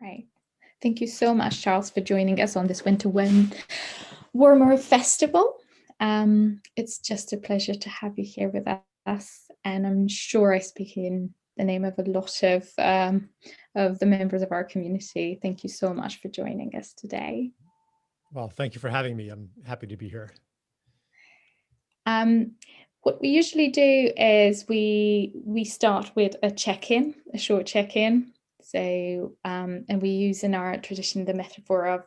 Great. Thank you so much, Charles, for joining us on this Winter Warmer Festival. It's just a pleasure to have you here with us, and I'm sure I speak in the name of a lot of the members of our community. Thank you so much for joining us today. Well, thank you for having me. I'm happy to be here. What we usually do is we start with a check-in, a short check-in. So, and we use in our tradition the metaphor of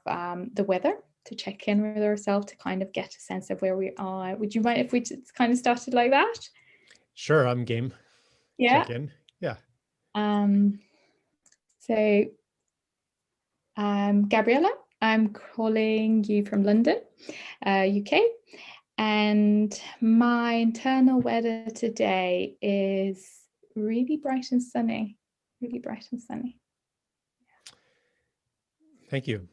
the weather to check in with ourselves to kind of get a sense of where we are. Would you mind if we just kind of started like that? Sure, I'm game. Yeah. Check in. Yeah. So, Gabriella, I'm calling you from London, UK. And my internal weather today is really bright and sunny, really bright and sunny. Thank you.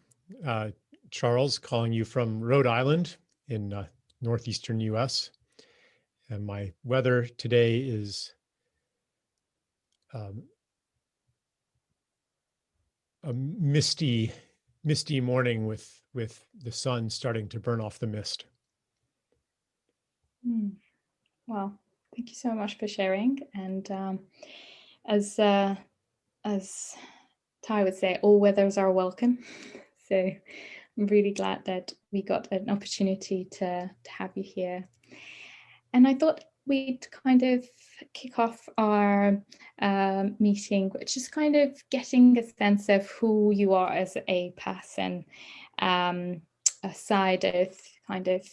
Charles, calling you from Rhode Island in northeastern US. And my weather today is a misty morning with the sun starting to burn off the mist. Well, thank you so much for sharing. And as Ty would say, all weathers are welcome. So I'm really glad that we got an opportunity to have you here. And I thought we'd kind of kick off our meeting, which is kind of getting a sense of who you are as a person, aside of kind of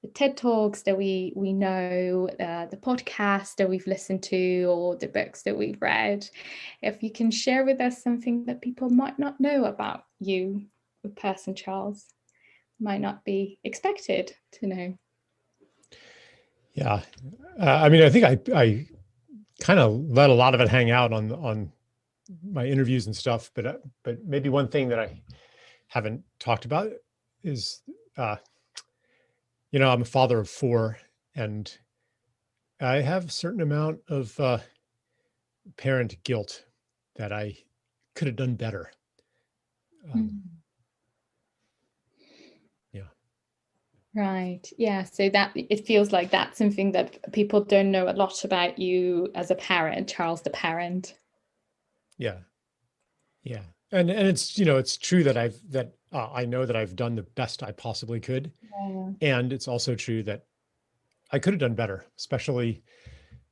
the TED Talks that we know, the podcast that we've listened to, or the books that we've read. If you can share with us something that people might not know about you, the person, Charles, might not be expected to know. Yeah, I mean, I think I kind of let a lot of it hang out on my interviews and stuff, but maybe one thing that I haven't talked about is, I'm a father of 4, and I have a certain amount of parent guilt that I could have done better. Yeah. Right. Yeah. So that it feels like that's something that people don't know a lot about you as a parent, Charles, the parent. Yeah. Yeah. And it's, it's true that I know that I've done the best I possibly could. Yeah. And it's also true that I could have done better, especially,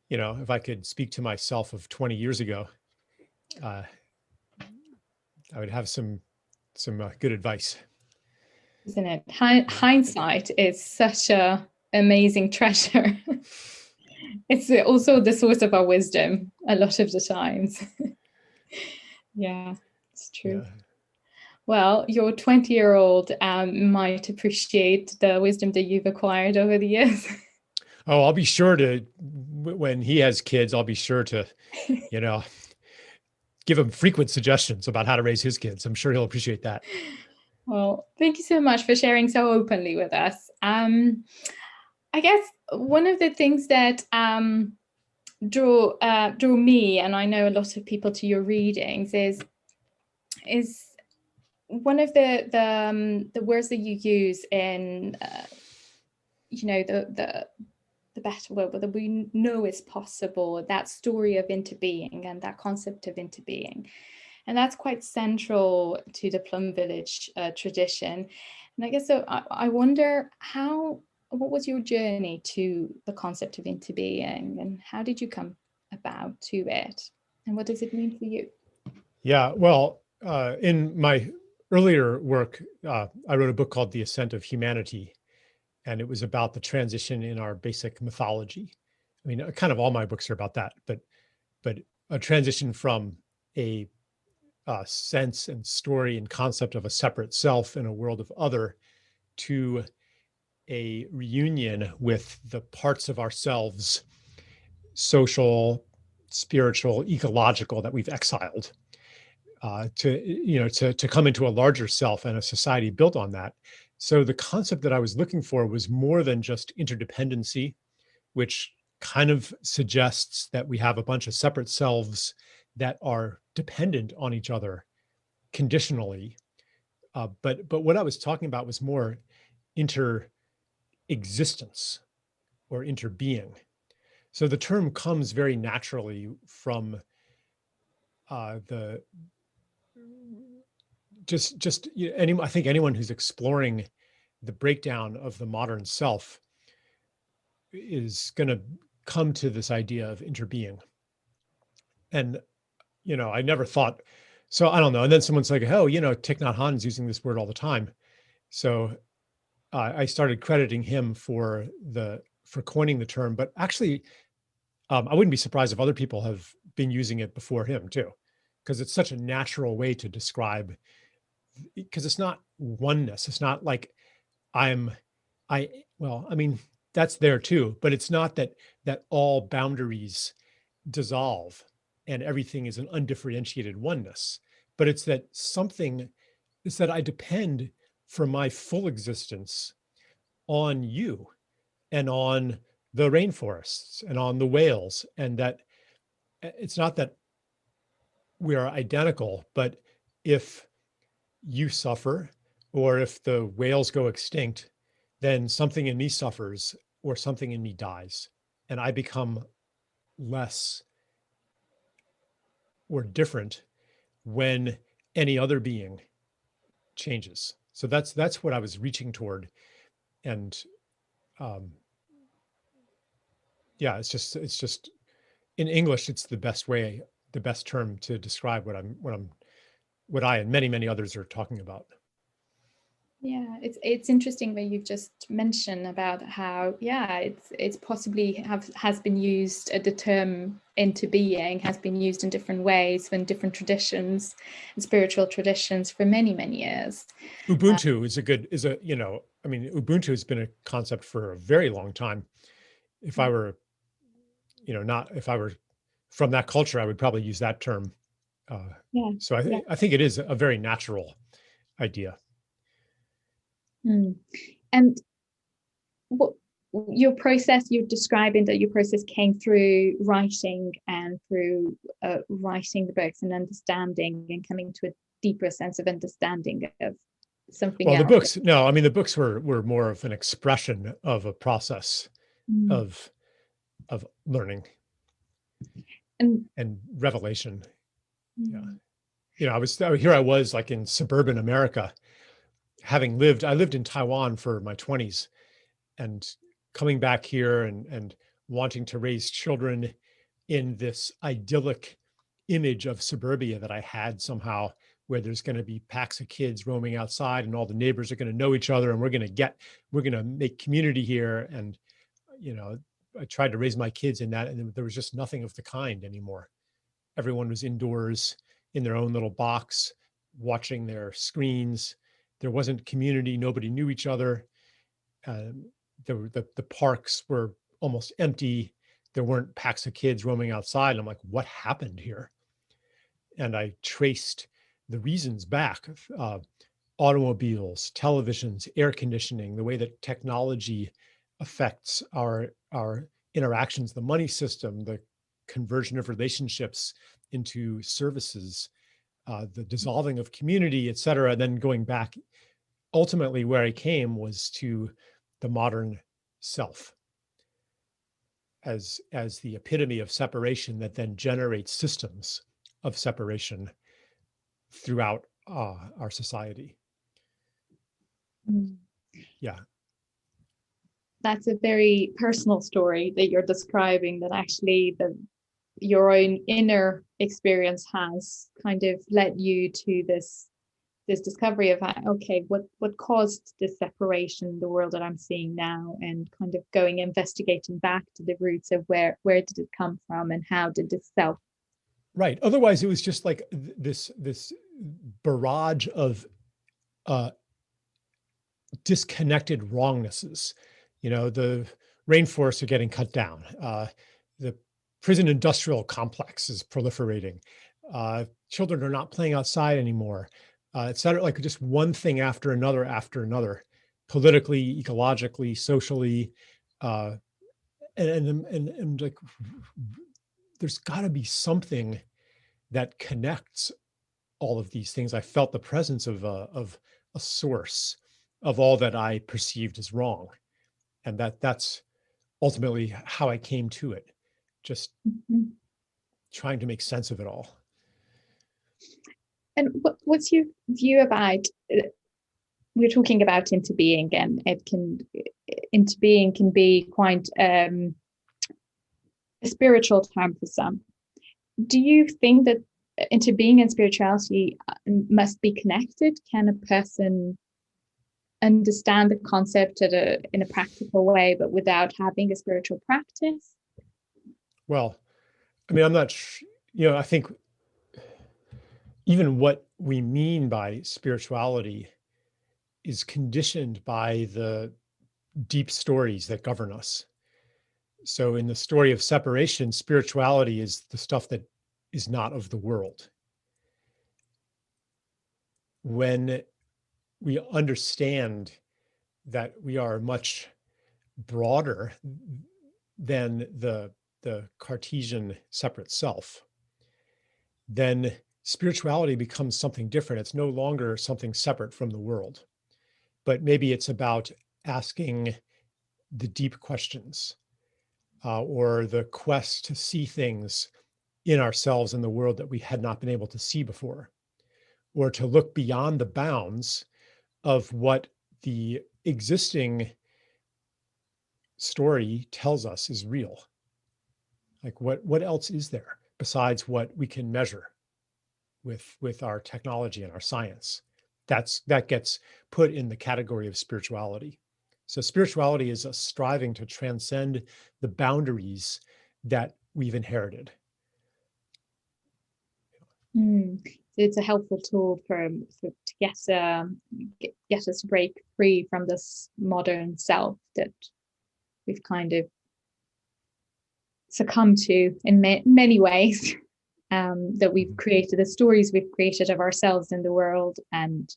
if I could speak to myself of 20 years ago, I would have some good advice. Isn't it? Hindsight is such a amazing treasure. It's also the source of our wisdom a lot of the times. Yeah, it's true. Yeah. Well, your 20-year-old might appreciate the wisdom that you've acquired over the years. Oh, I'll be sure to, when he has kids, I'll be sure to, give him frequent suggestions about how to raise his kids. I'm sure he'll appreciate that. Well, thank you so much for sharing so openly with us. I guess one of the things that draw me, and I know a lot of people, to your readings is one of the words that you use in the better world that we know is possible, that story of interbeing and that concept of interbeing. And that's quite central to the Plum Village tradition. And I guess so I wonder what was your journey to the concept of interbeing, and how did you come about to it? And what does it mean for you? Yeah, well, in my earlier work, I wrote a book called The Ascent of Humanity, and it was about the transition in our basic mythology. I mean, kind of all my books are about that, but a transition from a sense and story and concept of a separate self in a world of other to a reunion with the parts of ourselves, social, spiritual, ecological, that we've exiled, to come into a larger self and a society built on that. So the concept that I was looking for was more than just interdependency, which kind of suggests that we have a bunch of separate selves that are dependent on each other conditionally. But what I was talking about was more inter-existence or interbeing. So the term comes very naturally from the just I think anyone who's exploring the breakdown of the modern self is going to come to this idea of interbeing. And I never thought, so I don't know. And then someone's like, oh, Thich Nhat Hanh's using this word all the time. So I started crediting him for coining the term, but actually, I wouldn't be surprised if other people have been using it before him too, because it's such a natural way to describe, because it's not oneness. It's not like well, I mean, that's there too, but it's not that all boundaries dissolve and everything is an undifferentiated oneness, but it's that I depend for my full existence on you and on the rainforests and on the whales, and that it's not that we are identical, but if you suffer or if the whales go extinct, then something in me suffers or something in me dies, and I become less or different when any other being changes. So that's what I was reaching toward. And yeah, it's just in English, it's the best term to describe what I and many others are talking about. Yeah, it's interesting that you've just mentioned about how, yeah, it's possibly has been used, the term into being has been used in different ways in different traditions and spiritual traditions for many years. Ubuntu Ubuntu has been a concept for a very long time. If I were, if I were from that culture, I would probably use that term. So I think it is a very natural idea. And what your process, you're describing that your process came through writing and through writing the books and understanding and coming to a deeper sense of understanding of something else. The books were more of an expression of a process of learning and revelation. Yeah. I was like in suburban America, I lived in Taiwan for my 20s, and coming back here and wanting to raise children in this idyllic image of suburbia that I had somehow, where there's going to be packs of kids roaming outside and all the neighbors are going to know each other and we're going to make community here. And, I tried to raise my kids in that, and there was just nothing of the kind anymore. Everyone was indoors in their own little box, watching their screens. There wasn't community. Nobody knew each other. The parks were almost empty. There weren't packs of kids roaming outside. And I'm like, what happened here? And I traced the reasons back: automobiles, televisions, air conditioning, the way that technology affects our interactions, the money system, the conversion of relationships into services, the dissolving of community, et cetera. And then going back, ultimately where I came was to the modern self as the epitome of separation that then generates systems of separation throughout our society. Yeah. That's a very personal story that you're describing, that actually your own inner experience has kind of led you to this discovery of, okay, what caused this separation in the world that I'm seeing now, and kind of investigating back to the roots of where did it come from and how did this self. Right. Otherwise, it was just like this barrage of disconnected wrongnesses. The rainforests are getting cut down. The prison industrial complex is proliferating. Children are not playing outside anymore, et cetera. Like just one thing after another, politically, ecologically, socially, and like there's got to be something that connects all of these things. I felt the presence of a source of all that I perceived as wrong. And that's ultimately how I came to it, just trying to make sense of it all. And what's your view about, we're talking about into being, and into being can be quite a spiritual term for some. Do you think that into being and spirituality must be connected? Can a person understand the concept in a practical way, but without having a spiritual practice? Well, I mean, I'm not, I think even what we mean by spirituality is conditioned by the deep stories that govern us. So in the story of separation, spirituality is the stuff that is not of the world. When we understand that we are much broader than the Cartesian separate self, then spirituality becomes something different. It's no longer something separate from the world, but maybe it's about asking the deep questions, or the quest to see things in ourselves and the world that we had not been able to see before, or to look beyond the bounds of what the existing story tells us is real. Like what else is there besides what we can measure with our technology and our science? That gets put in the category of spirituality. So spirituality is a striving to transcend the boundaries that we've inherited. It's a helpful tool to get us to break free from this modern self that we've kind of succumbed to in many ways, that we've created, the stories we've created of ourselves in the world and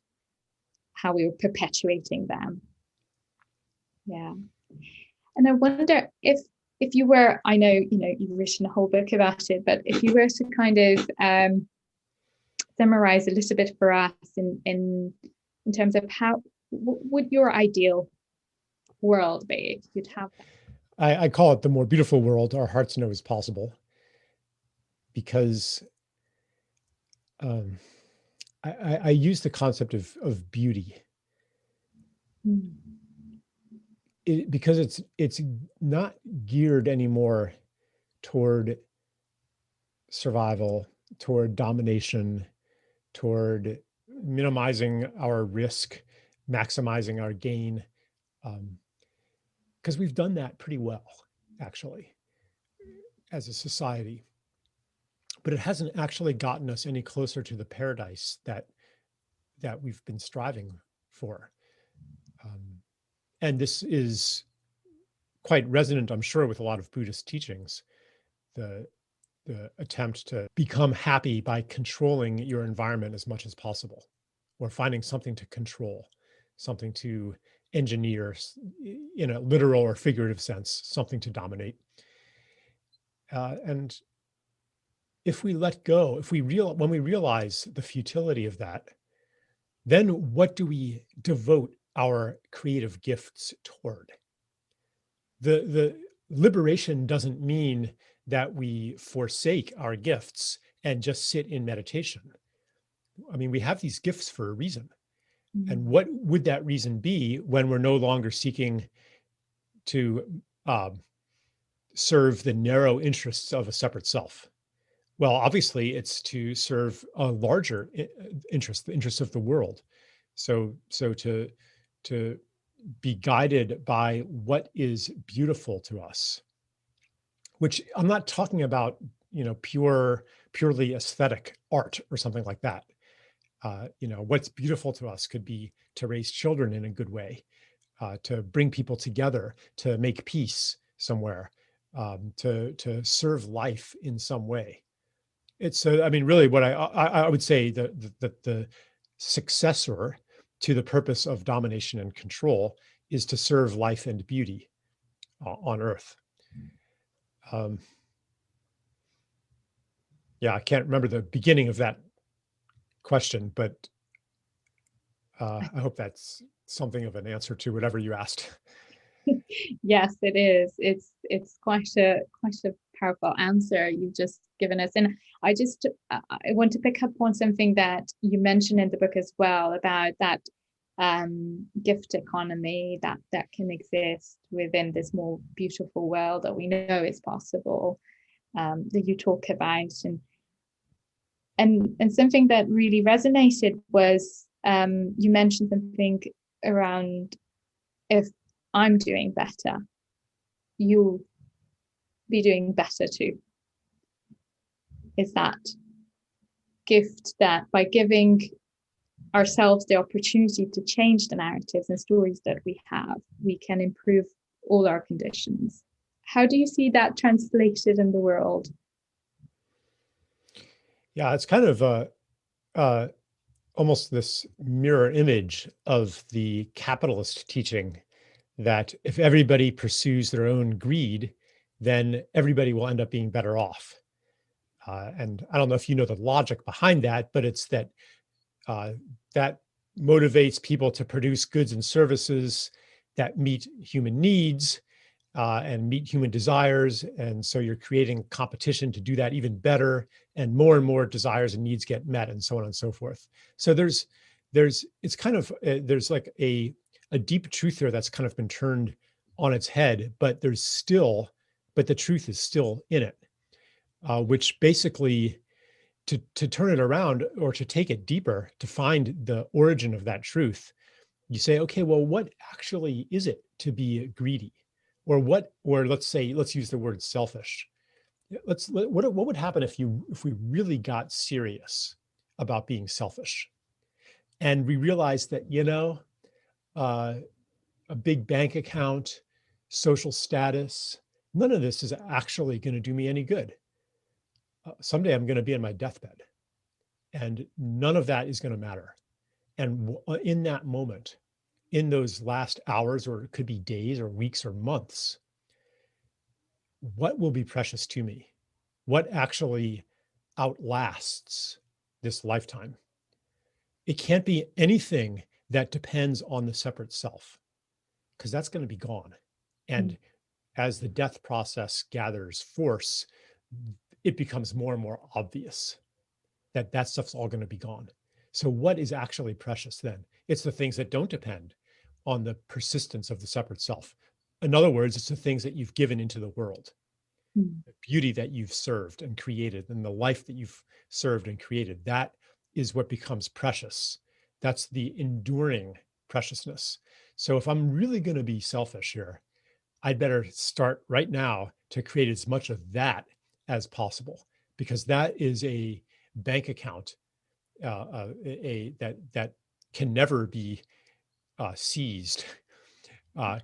how we were perpetuating them. Yeah. And I wonder if you were, I know, you've written a whole book about it, but if you were to kind of summarize a little bit for us in terms of how would your ideal world be if you'd have that? I call it the more beautiful world our hearts know is possible, because I use the concept of beauty. Because it's not geared anymore toward survival, toward domination, toward minimizing our risk, maximizing our gain, because we've done that pretty well, actually, as a society. But it hasn't actually gotten us any closer to the paradise that we've been striving for. And this is quite resonant, I'm sure, with a lot of Buddhist teachings. The attempt to become happy by controlling your environment as much as possible, or finding something to control, something to engineer in a literal or figurative sense, something to dominate. And if we let go, when we realize the futility of that, then what do we devote our creative gifts toward? The liberation doesn't mean that we forsake our gifts and just sit in meditation. I mean, we have these gifts for a reason. And what would that reason be when we're no longer seeking to serve the narrow interests of a separate self? Well, obviously, it's to serve a larger interest, the interests of the world. So to be guided by what is beautiful to us, which I'm not talking about, purely aesthetic art or something like that. What's beautiful to us could be to raise children in a good way, to bring people together, to make peace somewhere, to serve life in some way. It's really what I would say the successor to the purpose of domination and control is to serve life and beauty on Earth. Yeah, I can't remember the beginning of that question, but I hope that's something of an answer to whatever you asked. Yes, it is. It's quite a powerful answer you've just given us. And I want to pick up on something that you mentioned in the book as well, about that gift economy that can exist within this more beautiful world that we know is possible, that you talk about. And something that really resonated was, you mentioned something around, if I'm doing better, you'll be doing better too. Is that gift that by giving ourselves the opportunity to change the narratives and stories that we have, we can improve all our conditions. How do you see that translated in the world? Yeah, it's kind of almost this mirror image of the capitalist teaching that if everybody pursues their own greed, then everybody will end up being better off. And I don't know if you know the logic behind that, but it's that that motivates people to produce goods and services that meet human needs and meet human desires. And so you're creating competition to do that even better, and more desires and needs get met, and so on and so forth. So it's kind of, there's like a deep truth there that's kind of been turned on its head, but the truth is still in it, which basically, to turn it around or to take it deeper, to find the origin of that truth, you say, okay, well, what actually is it to be greedy? Or let's use the word selfish. What would happen if we really got serious about being selfish, and we realized that, a big bank account, social status, none of this is actually going to do me any good. Someday I'm going to be in my deathbed, and none of that is going to matter. And in that moment, in those last hours, or it could be days or weeks or months, what will be precious to me? What actually outlasts this lifetime? It can't be anything that depends on the separate self, because that's going to be gone. And as the death process gathers force, it becomes more and more obvious that that stuff's all going to be gone. So what is actually precious then? It's the things that don't depend on the persistence of the separate self. In other words, it's the things that you've given into the world, the beauty that you've served and created, and the life that you've served and created. That is what becomes precious. That's the enduring preciousness. So if I'm really going to be selfish here, I'd better start right now to create as much of that as possible, because that is a bank account that can never be seized,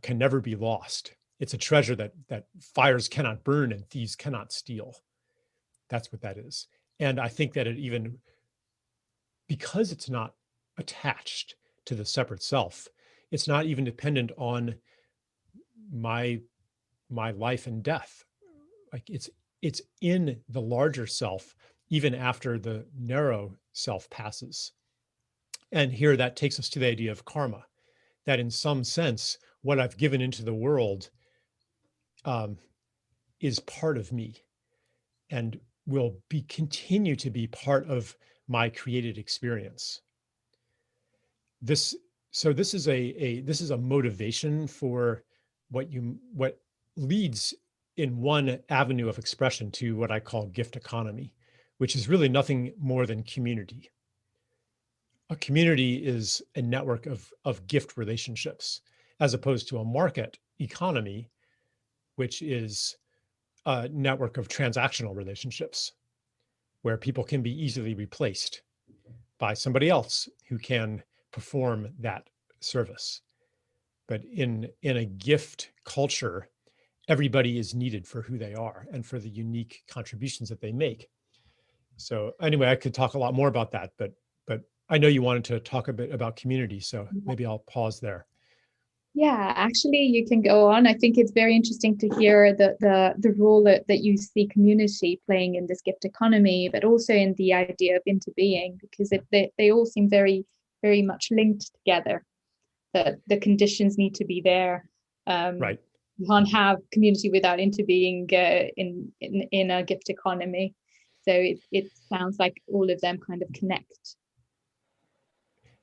can never be lost. It's a treasure that fires cannot burn and thieves cannot steal. That's what that is. And I think that it even, because it's not attached to the separate self, it's not even dependent on my life and death. Like it's in the larger self, even after the narrow self passes. And here that takes us to the idea of karma, that in some sense, what I've given into the world is part of me, and will continue to be part of my created experience. This is a motivation for what leads in one avenue of expression to what I call gift economy, which is really nothing more than community. A community is a network of gift relationships, as opposed to a market economy, which is a network of transactional relationships, where people can be easily replaced by somebody else who can perform that service. But in a gift culture, everybody is needed for who they are and for the unique contributions that they make. So anyway, I could talk a lot more about that, but I know you wanted to talk a bit about community, so maybe I'll pause there. Yeah, actually, you can go on. I think it's very interesting to hear the role that you see community playing in this gift economy, but also in the idea of interbeing, because they all seem very, very much linked together. That the conditions need to be there. Right. You can't have community without interbeing in a gift economy. So it sounds like all of them kind of connect.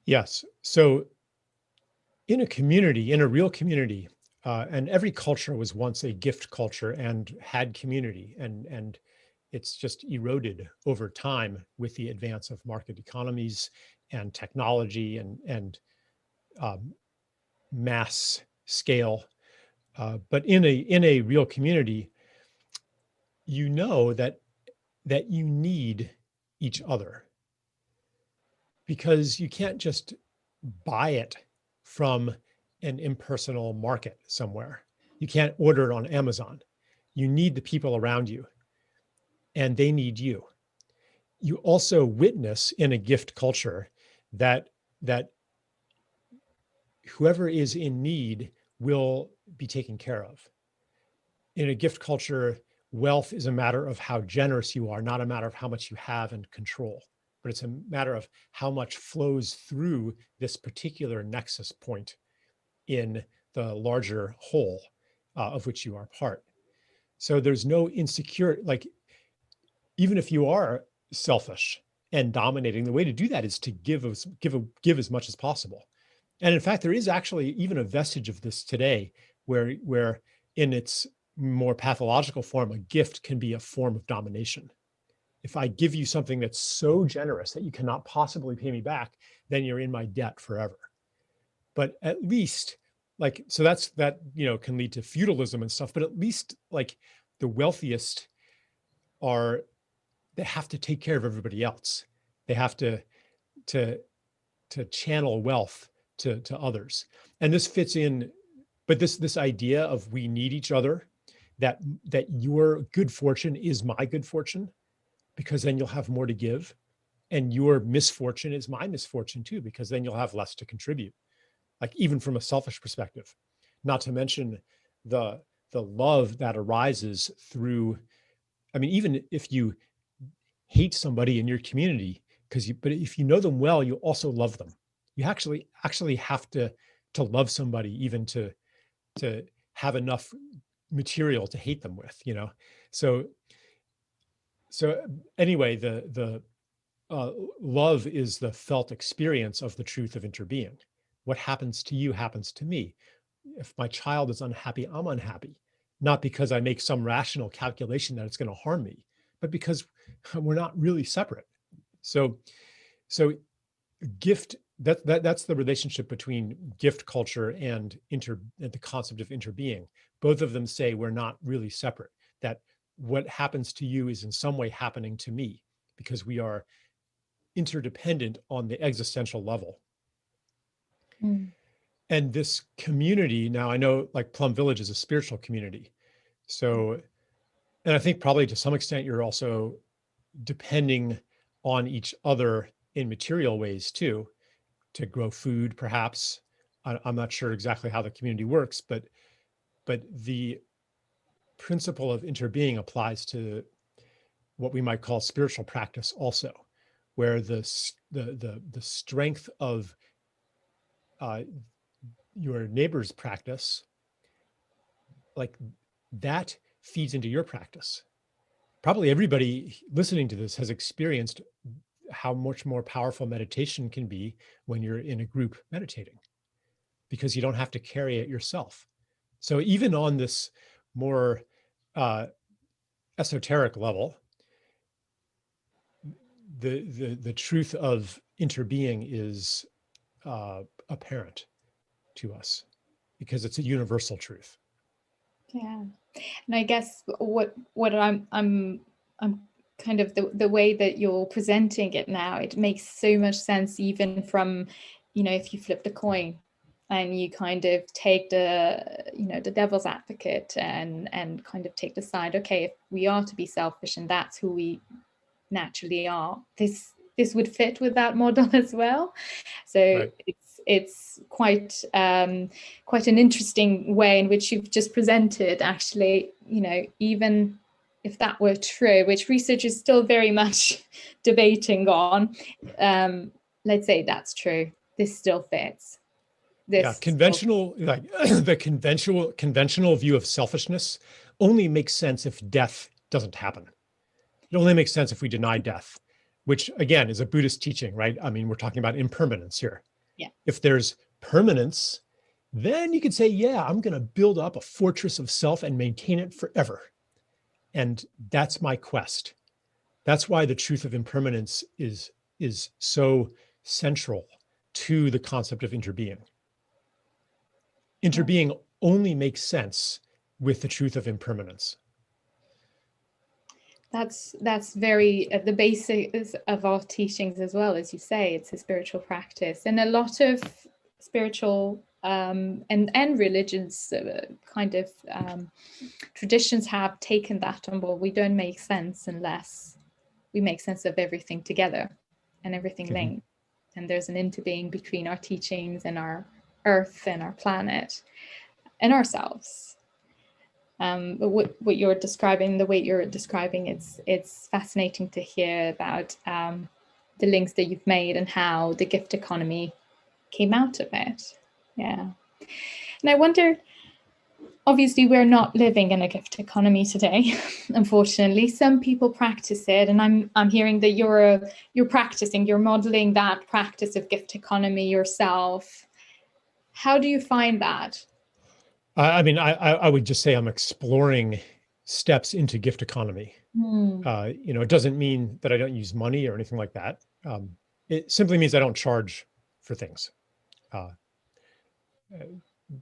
Yes. So in a community, in a real community, and every culture was once a gift culture and had community, and it's just eroded over time with the advance of market economies and technology and mass scale. But in a real community, you know that you need each other, because you can't just buy it from an impersonal market somewhere. You can't order it on Amazon. You need the people around you, and they need you. You also witness in a gift culture that that whoever is in need will be taken care of. In a gift culture, wealth is a matter of how generous you are, not a matter of how much you have and control, but it's a matter of how much flows through this particular nexus point in the larger whole of which you are part. So there's no insecure, like, even if you are selfish and dominating, the way to do that is to give as much as possible. And in fact, there is actually even a vestige of this today, where in its more pathological form, a gift can be a form of domination. If I give you something that's so generous that you cannot possibly pay me back, then you're in my debt forever. But at least, like, so that, can lead to feudalism and stuff, but at least, like, the wealthiest are, they have to take care of everybody else. They have to to channel wealth to others. And this fits in, but this idea of we need each other, that your good fortune is my good fortune, because then you'll have more to give, and your misfortune is my misfortune too, because then you'll have less to contribute, like, even from a selfish perspective. Not to mention the the love that arises through, I mean, even if you hate somebody in your community, but if you know them well, you also love them. You actually have to love somebody, even to have enough material to hate them with, so so anyway, the love is the felt experience of the truth of interbeing. What happens to you happens to me. If my child is unhappy, I'm unhappy, not because I make some rational calculation that it's going to harm me, but because we're not really separate. So, so gift, that's the relationship between gift culture and the concept of interbeing. Both of them say we're not really separate, that what happens to you is in some way happening to me, because we are interdependent on the existential level. Mm. And this community, now I know, like, Plum Village is a spiritual community. So, and I think probably to some extent you're also depending on each other in material ways too, to grow food, perhaps. I'm not sure exactly how the community works, but the principle of interbeing applies to what we might call spiritual practice also, where the strength of uh, your neighbor's practice, like, that feeds into your practice. Probably everybody listening to this has experienced how much more powerful meditation can be when you're in a group meditating, because you don't have to carry it yourself. So even on this more uh, esoteric level, the truth of interbeing is apparent to us, because it's a universal truth. Yeah. And I guess what I'm kind of the way that you're presenting it now, it makes so much sense, even from, if you flip the coin and you kind of take the devil's advocate and kind of take the side, okay, if we are to be selfish and that's who we naturally are, this would fit with that model as well. So Right. it's quite quite an interesting way in which you've just presented, actually, you know, even if that were true, which research is still very much debating on, let's say that's true. This still fits. Yeah, conventional, like the conventional view of selfishness only makes sense if death doesn't happen. It only makes sense if we deny death, which again is a Buddhist teaching, right? I mean, we're talking about impermanence here. Yeah. If there's permanence, then you could say, yeah, I'm going to build up a fortress of self and maintain it forever. And that's my quest. That's why the truth of impermanence is so central to the concept of interbeing. Interbeing only makes sense with the truth of impermanence. That's very the basics of our teachings as well, as you say. It's a spiritual practice, and a lot of spiritual and religions kind of traditions have taken that on board. We don't make sense unless we make sense of everything together and everything linked. And there's an interbeing between our teachings and our earth and our planet and ourselves. But what you're describing, the way you're describing, it's fascinating to hear about the links that you've made and how the gift economy came out of it. Yeah. And I wonder, obviously we're not living in a gift economy today, unfortunately. Some people practice it, and I'm hearing that you're practicing, you're modeling that practice of gift economy yourself. How do you find that? I mean, I would just say I'm exploring steps into gift economy. You know, it doesn't mean that I don't use money or anything like that. It simply means I don't charge for things.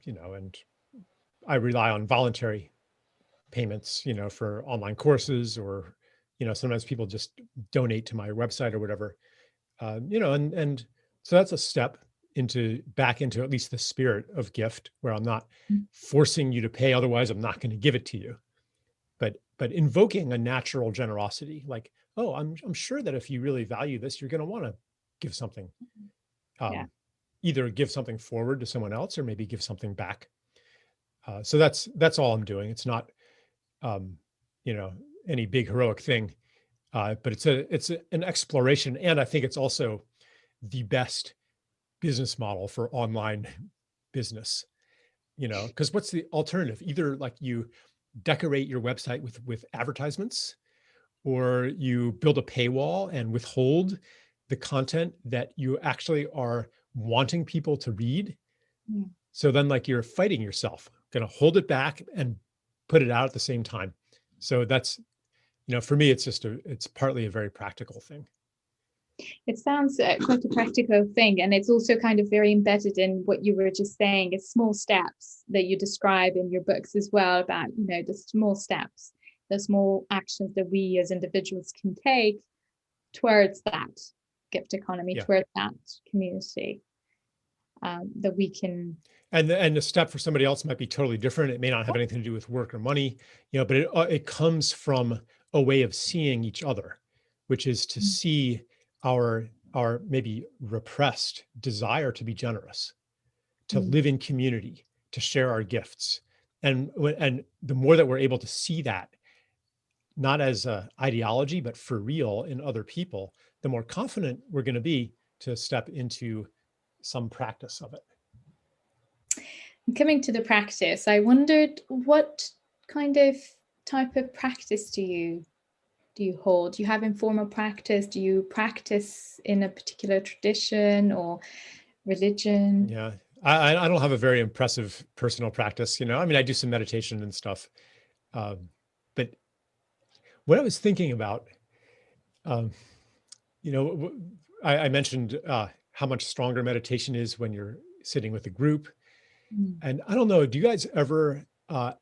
You know, and I rely on voluntary payments, you know, for online courses, or, you know, sometimes people just donate to my website or whatever. You know, and so that's a step back into at least the spirit of gift, where I'm not forcing you to pay, otherwise I'm not going to give it to you. But invoking a natural generosity, like, oh, I'm sure that if you really value this, you're going to want to give something. Either give something forward to someone else, or maybe give something back. So that's all I'm doing. It's not, you know, any big heroic thing, but it's an exploration, and I think it's also the best business model for online business. You know, because what's the alternative? Either like you decorate your website with advertisements, or you build a paywall and withhold the content that you actually are wanting people to read. So then, like, you're fighting yourself, going to hold it back and put it out at the same time. So that's, you know, for me, it's partly a very practical thing. It sounds quite a practical thing, and it's also kind of very embedded in what you were just saying. It's small steps that you describe in your books as well, about, you know, the small steps, the small actions that we as individuals can take towards that gift economy, towards that community, that we can. And the step for somebody else might be totally different. It may not have anything to do with work or money, you know, but it comes from a way of seeing each other, which is to see our maybe repressed desire to be generous, to live in community, to share our gifts. And the more that we're able to see that, not as an ideology, but for real in other people, the more confident we're going to be to step into some practice of it. Coming to the practice, I wondered, what kind of type of practice do you hold? Do you have informal practice? Do you practice in a particular tradition or religion? Yeah, I don't have a very impressive personal practice. You know, I mean, I do some meditation and stuff. But what I was thinking about, you know, I mentioned how much stronger meditation is when you're sitting with a group. And I don't know, do you guys ever,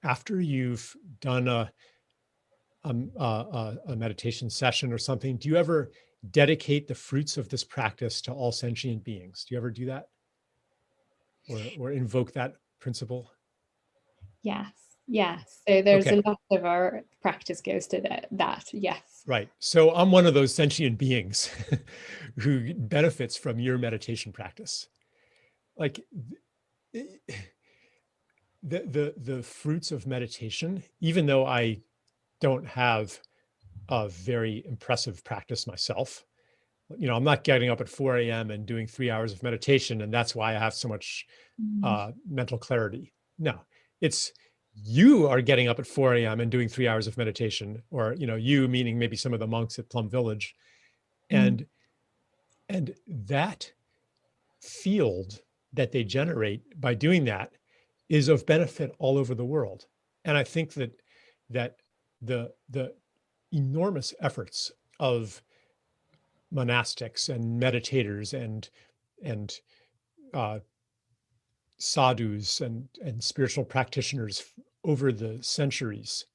after you've done a meditation session or something, do you ever dedicate the fruits of this practice to all sentient beings? Do you ever do that? Or invoke that principle? Yes. So there's a lot of our practice goes to that. Yes. Right. So I'm one of those sentient beings who benefits from your meditation practice. like the fruits of meditation, even though I don't have a very impressive practice myself, I'm not getting up at 4 a.m. and doing 3 hours of meditation, and that's why I have so much mental clarity. No, it's you are getting up at 4 a.m. and doing 3 hours of meditation, or you meaning maybe some of the monks at Plum Village, and that field that they generate by doing that is of benefit all over the world. And I think that the enormous efforts of monastics and meditators and sadhus and spiritual practitioners over the centuries,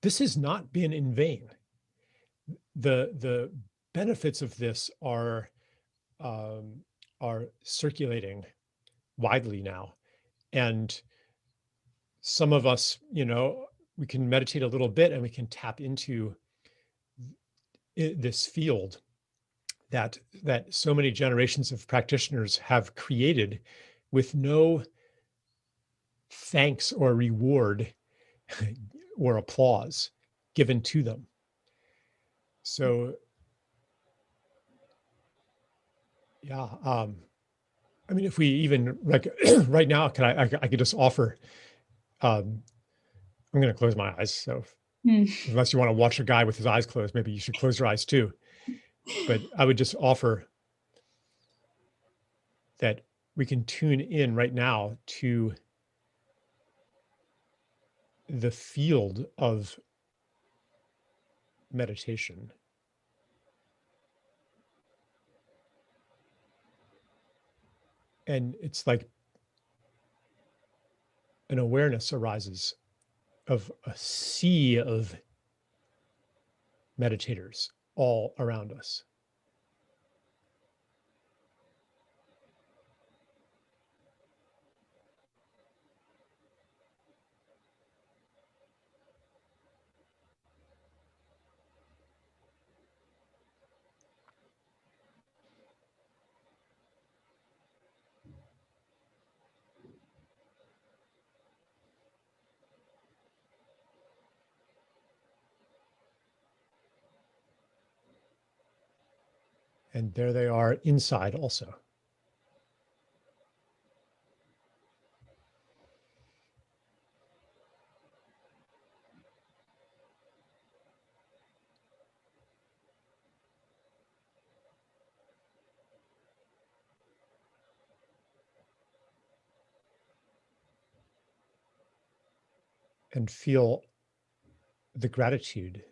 this has not been in vain. The benefits of this are circulating widely now, and some of us, we can meditate a little bit and we can tap into this field that so many generations of practitioners have created with no thanks or reward or applause given to them. So yeah, I mean, if we even right now, I could just offer, I'm going to close my eyes. So unless you want to watch a guy with his eyes closed, maybe you should close your eyes too. But I would just offer that we can tune in right now to the field of meditation. And it's like an awareness arises of a sea of meditators all around us. And there they are inside also. And feel the gratitude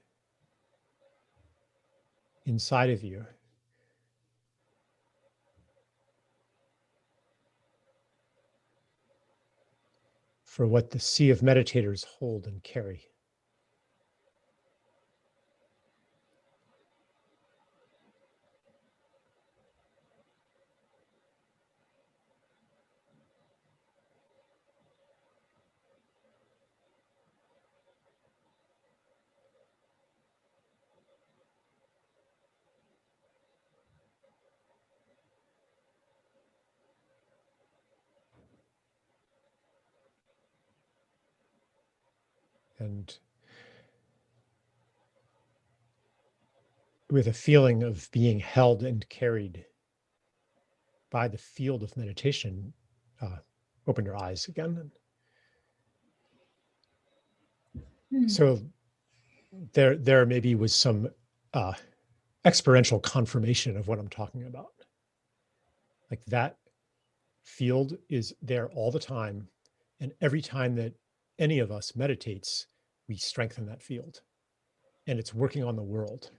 inside of you for what the sea of meditators hold and carry. And with a feeling of being held and carried by the field of meditation, open your eyes again. So there maybe was some experiential confirmation of what I'm talking about. Like that field is there all the time. And every time that any of us meditates, we strengthen that field. And it's working on the world.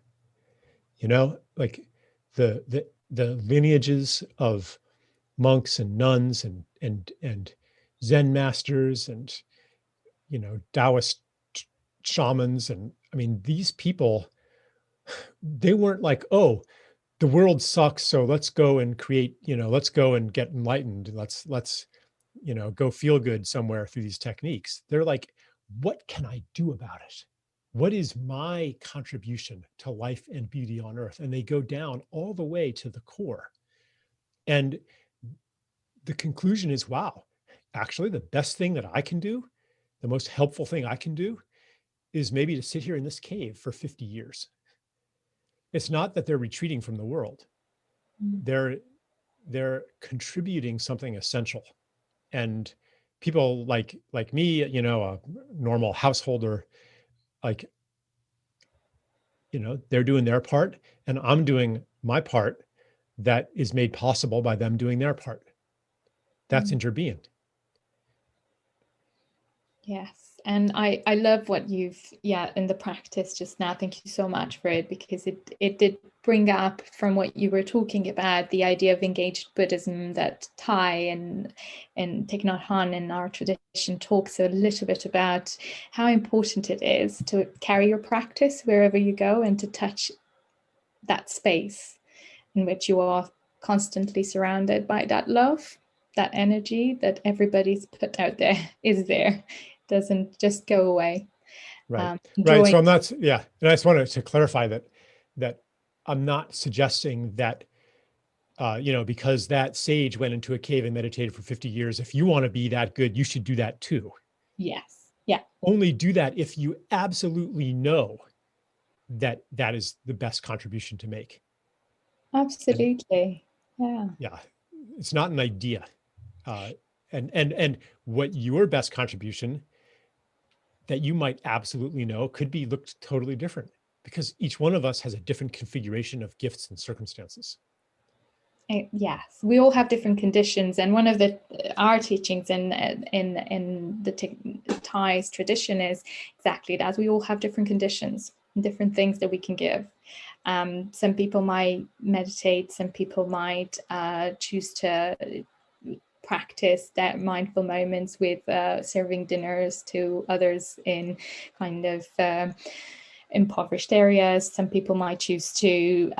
Like the lineages of monks and nuns and Zen masters and Taoist shamans, and I mean, these people, they weren't like, oh, the world sucks, so let's go and create, let's go and get enlightened, let's go feel good somewhere through these techniques. They're like, what can I do about it? What is my contribution to life and beauty on earth? And they go down all the way to the core. And the conclusion is, wow, actually the best thing that I can do, the most helpful thing I can do is maybe to sit here in this cave for 50 years. It's not that they're retreating from the world. Mm. They're contributing something essential. And people like me, you know, a normal householder, like, you know, they're doing their part and I'm doing my part that is made possible by them doing their part. That's Mm. interbeing. Yes. And I love what you've, in the practice just now. Thank you so much for it, because it did bring up from what you were talking about, the idea of engaged Buddhism that Thai and Thich Nhat Hanh in our tradition talks a little bit about how important it is to carry your practice wherever you go and to touch that space in which you are constantly surrounded by that love, that energy that everybody's put out there is there. Doesn't just go away. Right. Right. Enjoying. So I'm not, yeah. And I just wanted to clarify that I'm not suggesting that, you know, because that sage went into a cave and meditated for 50 years, if you want to be that good, you should do that too. Yes. Yeah. Only do that if you absolutely know that that is the best contribution to make. And Absolutely. Yeah. yeah, it's not an idea. Uh, and what your best contribution that you might absolutely know could be looked totally different, because each one of us has a different configuration of gifts and circumstances. Yes, we all have different conditions, and one of the our teachings in the Thai's tradition is exactly that. We all have different conditions and different things that we can give. Some people might meditate, some people might choose to practice that mindful moments with serving dinners to others in kind of impoverished areas. Some people might choose to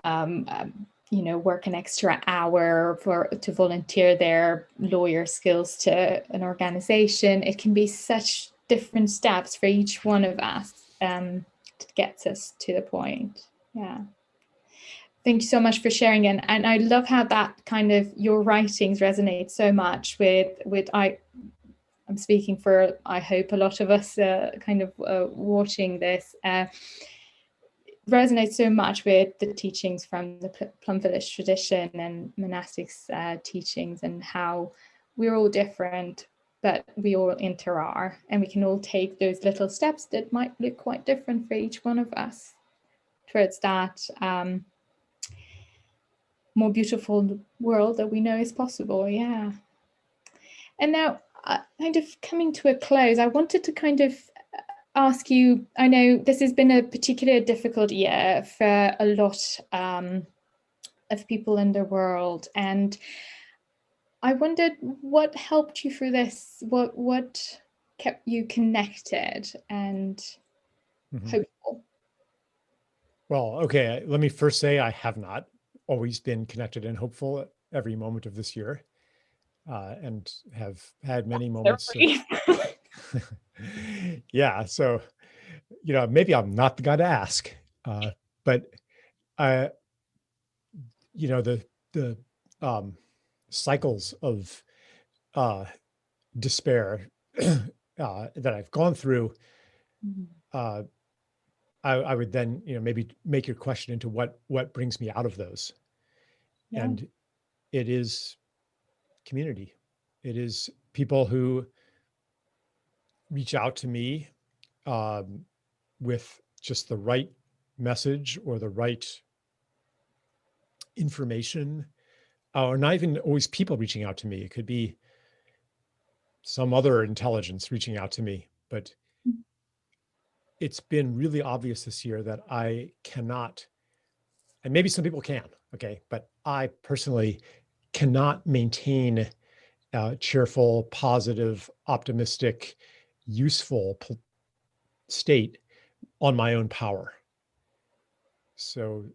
you know, work an extra hour to volunteer their lawyer skills to an organization. It can be such different steps for each one of us to get us to the point. Yeah. Thank you so much for sharing. And I love how that kind of your writings resonate so much with I'm speaking for, I hope, a lot of us kind of watching this. Resonates so much with the teachings from the Plum Village tradition and monastics teachings, and how we're all different, but we all inter-are, and we can all take those little steps that might look quite different for each one of us towards that more beautiful world that we know is possible. Yeah. And now, kind of coming to a close, I wanted to kind of ask you, I know this has been a particularly difficult year for a lot of people in the world, and I wondered what helped you through this, what kept you connected and hopeful. Well, okay, let me first say I have not always been connected and hopeful at every moment of this year, and have had many moments of, yeah. So, you know, maybe I'm not the guy to ask, but I, you know, the cycles of despair that I've gone through, uh, I would then, you know, maybe make your question into what brings me out of those. Yeah. And it is community. It is people who reach out to me with just the right message or the right information, or not even always people reaching out to me. It could be some other intelligence reaching out to me. But it's been really obvious this year that I cannot, and maybe some people can, okay, but I personally cannot maintain cheerful, positive, optimistic, useful state on my own power. So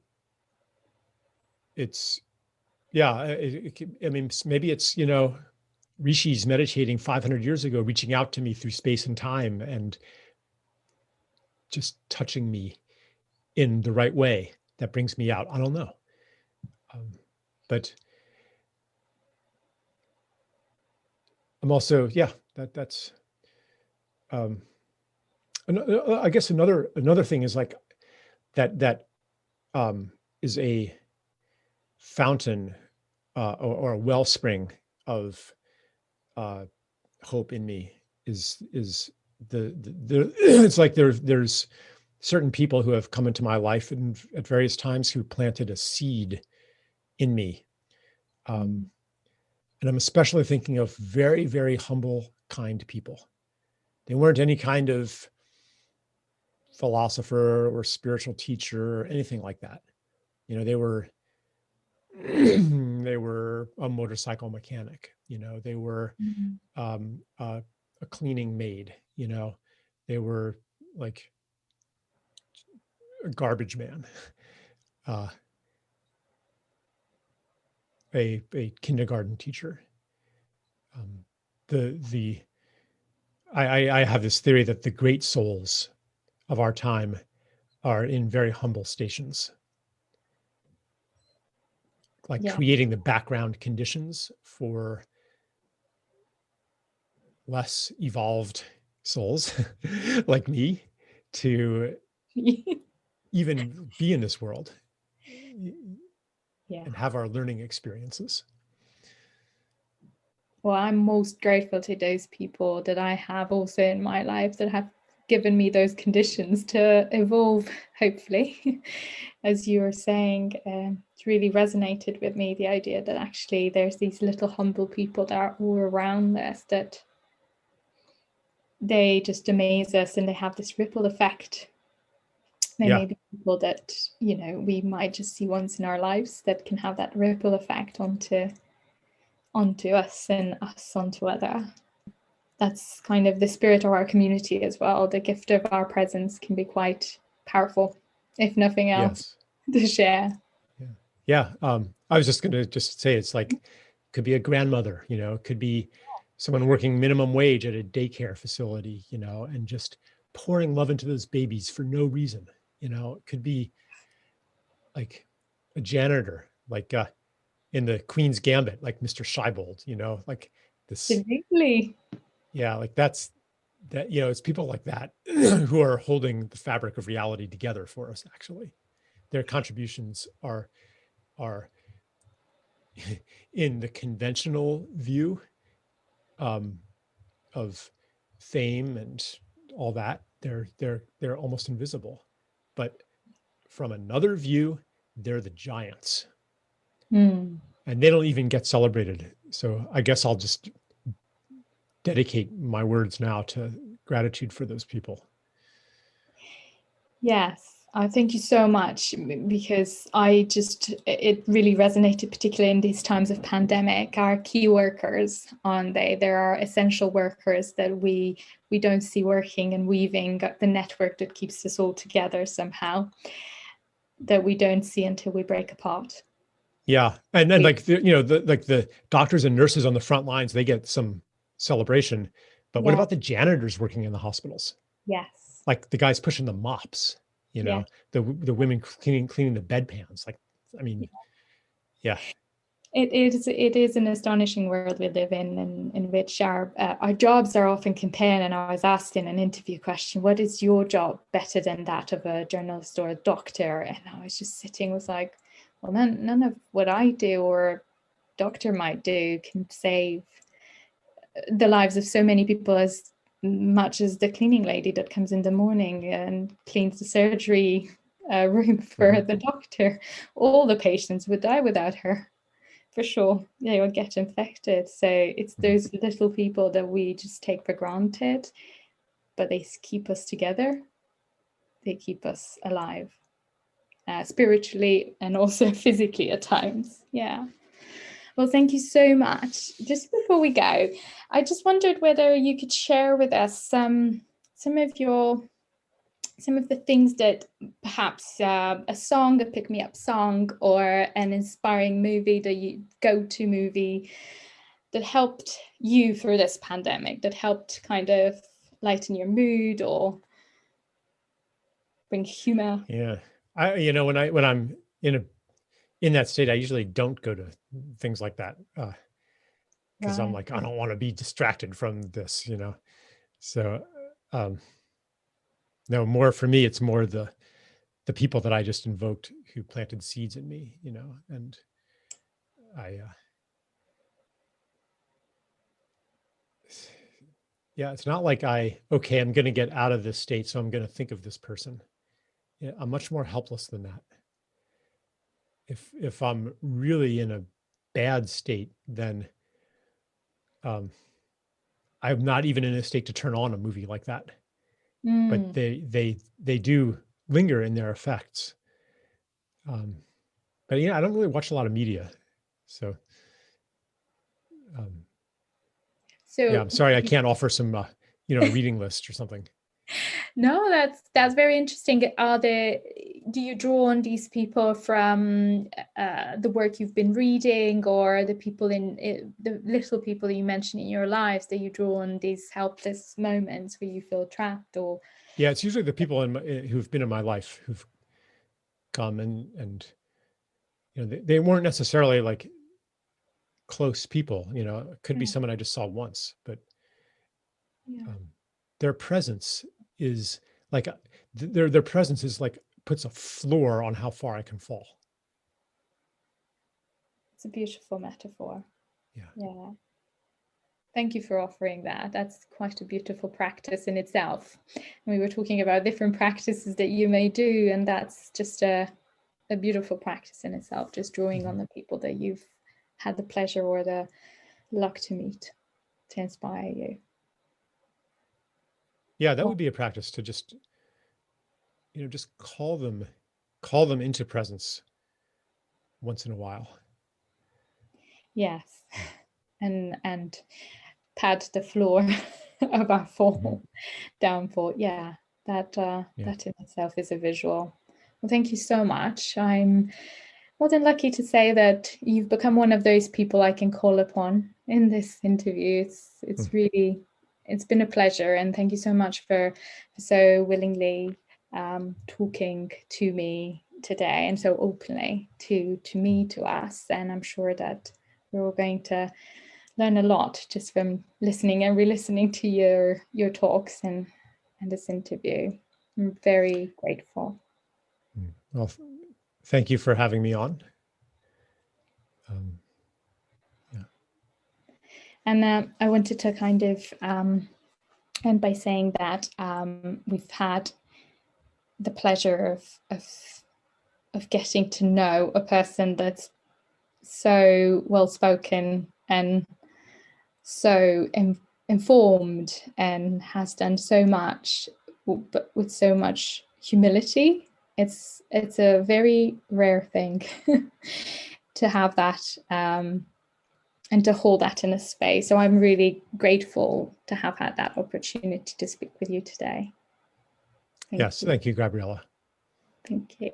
it's, yeah, I mean, maybe it's, you know, rishis meditating 500 years ago, reaching out to me through space and time and just touching me in the right way that brings me out. I don't know. But I'm also, yeah, that's, um, I guess another thing is like that is a fountain or a wellspring of hope in me is the it's like there's certain people who have come into my life at various times who planted a seed in me. And I'm especially thinking of very, very humble, kind people. They weren't any kind of philosopher or spiritual teacher or anything like that. You know, they were they were a motorcycle mechanic. You know, they were a cleaning maid. You know, they were like a garbage man, uh, a kindergarten teacher. The I have this theory that the great souls of our time are in very humble stations, like Yeah. creating the background conditions for less evolved souls like me to even be in this world Yeah. and have our learning experiences. Well, I'm most grateful to those people that I have also in my life that have given me those conditions to evolve, hopefully. As you were saying, it really resonated with me, the idea that actually there's these little humble people that are all around us, that they just amaze us and they have this ripple effect. They Yeah. may be people that, you know, we might just see once in our lives that can have that ripple effect onto us and us onto other. That's kind of the spirit of our community as well. The gift of our presence can be quite powerful, if nothing else, Yes. to share. Yeah. Yeah. I was just going to just say it's like, could be a grandmother, you know, it could be someone working minimum wage at a daycare facility, you know, and just pouring love into those babies for no reason. You know, it could be like a janitor, like in the Queen's Gambit, like Mr. Scheibold, you know, like this. Absolutely. Yeah, like that, you know, it's people like that who are holding the fabric of reality together for us, actually. Their contributions are in the conventional view of fame and all that, they're almost invisible. But from another view, they're the giants. Mm. And they don't even get celebrated. So I guess I'll just dedicate my words now to gratitude for those people. Yes. Thank you so much, because it really resonated, particularly in these times of pandemic. Our key workers, aren't they? There are essential workers that we don't see working and weaving the network that keeps us all together somehow, that we don't see until we break apart. Yeah. And then like, you know, the doctors and nurses on the front lines, they get some celebration. But what Yeah. about the janitors working in the hospitals? Yes. Like the guys pushing the mops, you Yeah. know, the women cleaning the bedpans. Like, I mean, yeah. It is an astonishing world we live in which our jobs are often contained. And I was asked in an interview question, what is your job better than that of a journalist or a doctor? And I was just sitting, was like, well, none of what I do or a doctor might do can save the lives of so many people as much as the cleaning lady that comes in the morning and cleans the surgery room for the doctor. All the patients would die without her, for sure. They would get infected. So it's those little people that we just take for granted, but they keep us together. They keep us alive, spiritually and also physically at times. Yeah. Well, thank you so much. Just before we go, I just wondered whether you could share with us some of the things that perhaps a song, a pick-me-up song, or an inspiring movie, the go-to movie that helped you through this pandemic, that helped kind of lighten your mood or bring humor. Yeah. You know, when I'm in that state, I usually don't go to things like that. because I'm Right. like, I don't want to be distracted from this, you know. So no, more for me, it's more the people that I just invoked who planted seeds in me, you know, and I yeah, it's not like okay, I'm going to get out of this state, so I'm going to think of this person. Yeah, I'm much more helpless than that. If I'm really in a bad state, then um, I'm not even in a state to turn on a movie like that. But Mm. they do linger in their effects. But yeah, I don't really watch a lot of media, so um, yeah, So I'm sorry I can't offer some a reading list or something. no, that's very interesting. Do you draw on these people from the work you've been reading, or the people the little people you mentioned in your lives that you draw on these helpless moments where you feel trapped? Or Yeah, it's usually the people who've been in my life who've come and they weren't necessarily like close people. You know, it could be yeah, someone I just saw once, but yeah, their presence is like their presence is like puts a floor on how far I can fall. it's a beautiful metaphor. Yeah. Yeah. Thank you for offering that. That's quite a beautiful practice in itself. We were talking about different practices that you may do, and that's just a beautiful practice in itself, just drawing on the people that you've had the pleasure or the luck to meet to inspire you. Yeah, that Well, would be a practice to just call them into presence once in a while. yes, and pad the floor of our fall downfall. Yeah, Yeah. that in itself is a visual. Well, thank you so much. I'm more than lucky to say that you've become one of those people I can call upon in this interview. It's been a pleasure, and thank you so much for so willingly talking to me today and so openly to me, to us. And I'm sure that we're all going to learn a lot just from listening and re-listening to your talks and this interview. I'm very grateful. Well, thank you for having me on. Yeah. And I wanted to kind of end by saying that we've had the pleasure of getting to know a person that's so well spoken and so informed and has done so much, but with so much humility. It's a very rare thing to have that and to hold that in a space. So I'm really grateful to have had that opportunity to speak with you today. Yes, thank you, Gabriella. Thank you.